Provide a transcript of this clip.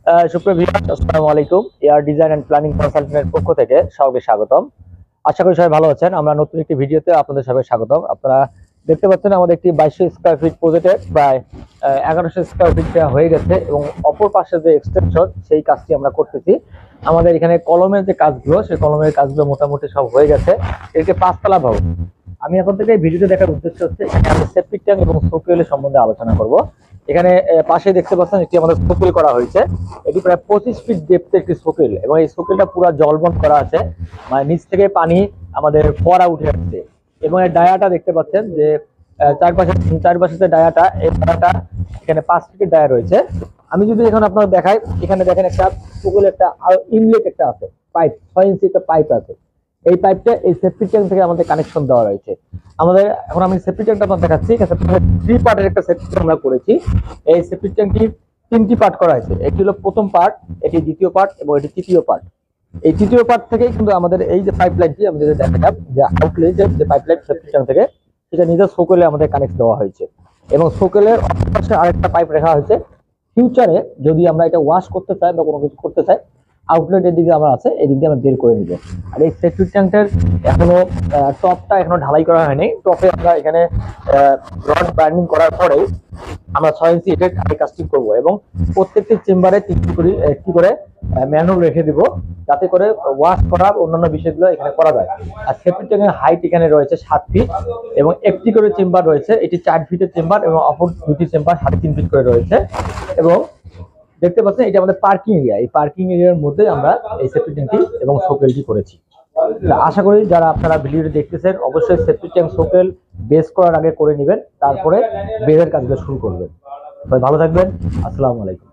সুপ্রিয় ভিউয়ার্স, আসসালামু আলাইকুম। এয়ার ডিজাইন এন্ড প্ল্যানিং কনসালটেন্টের পক্ষ থেকে সবাইকে স্বাগতম। আশা করি সবাই ভালো আছেন। আমরা নতুন একটি ভিডিওতে আপনাদের সবাই স্বাগতম। আপনারা দেখতে পাচ্ছেন আমাদের একটি 2200 স্কয়ার ফিট প্রজেক্টে প্রায় 1100 স্কয়ার ফিট হয়ে গেছে এবং অপর পাশে যে এক্সটেনশন সেই কাজটি আমরা করতেছি। আমাদের এখানে কলমের যে কাজগুলো, সেই কলমের কাজগুলো মোটামুটি সব হয়ে গেছে। এটাকে 5 তলা ভবন। আমি এখন থেকে এই ভিডিওতে দেখার উদ্দেশ্য হচ্ছে এখানে আমি সেপটিক ট্যাঙ্ক এবং সোকুয়েলের সম্বন্ধে আলোচনা করব। এখানে পাশে দেখতে পাচ্ছেন এটি আমাদের সোকুয়েল করা হয়েছে। এটি প্রায় 25 ফিট ডেপথের একটি সোকুয়েল এবং এই সোকুয়েলটা পুরো জলবন্ধ করা আছে, মানে নিচ থেকে পানি আমাদের ফোয়ারা উঠে আসছে। এবং এর ডায়াটা দেখতে পাচ্ছেন যে চারপাশে যে ডায়াটা, এই ডায়াটা এখানে 5 ফিটের ডায়া রয়েছে। আমি যদি এখন আপনাকে দেখাই, এখানে দেখেন একটা সোকুয়েল একটা ইনলেট একটা আছে, পাইপ 6 ইঞ্চি একটা পাইপ আছে। এই পাইপটা এই সেপটিক ট্যাঙ্ক থেকে আমাদের কানেকশন দেওয়া রয়েছে। আমাদের এখন আমি সেপটিক ট্যাঙ্কটা আপনাদের দেখাচ্ছি। থ্রি পার্টের একটা সেপটিক ট্যাঙ্ক আমরা করেছি। এই সেপটিক ট্যাঙ্কটি 3টি পার্ট করা হয়েছে। একটি হলো প্রথম পার্ট, এটি দ্বিতীয় পার্ট এবং এটি তৃতীয় পার্ট। এই তৃতীয় পার্ট থেকেই কিন্তু আমাদের এই যে পাইপলাইনটি আমি যেটা দেখালাম, যে আউটলেট যে পাইপলাইন সেপটিক ট্যাঙ্ক থেকে, সেটা নিজের সোকেলে আমাদের কানেক্ট দেওয়া হয়েছে এবং সোকেলের পাশে আরেকটা পাইপ রাখা হয়েছে। ফিউচারে যদি আমরা এটা ওয়াশ করতে চাই বা কোনো কিছু করতে চাই, আউটলেটের দিকে আমরা আছে, এই দিক দিয়ে আমরা বের করে নিব। আর এই সেপটিক ট্যাঙ্কের এখনো টপটা এখনো ঢালাই করা হয়নি। টপে আমরা এখানে রড বার্নিং করার পরে আমরা 6 ইঞ্চি এটা কাস্টিং করব এবং প্রত্যেকটি চেম্বারে একটি করে ম্যানুয়াল রেখে দিব, যাতে করে ওয়াশ করার অন্যান্য বিষয়গুলো এখানে করা যায়। আর সেপটিক ট্যাঙ্কের হাইট এখানে রয়েছে 7 ফিট এবং একটি করে চেম্বার রয়েছে। এটি 4 ফিটের চেম্বার এবং অপর দুটি চেম্বার 3.5 ফিট করে রয়েছে। এবং দেখতে পাচ্ছেন এটা আমাদের পার্কিং এরিয়া। এই পার্কিং এরিয়ার মধ্যে আমরা এই সেপটিক ট্যাঙ্কটি এবং সোকেলটি করেছি। আশা করি যারা আপনারা ভিডিওটি দেখতেছেন অবশ্যই সেপটিক ট্যাঙ্ক সোকেল বেস করার আগে করে নেবেন, তারপরে বেজের কাজগুলো শুরু করবেন। সবাই ভালো থাকবেন। আসসালামু আলাইকুম।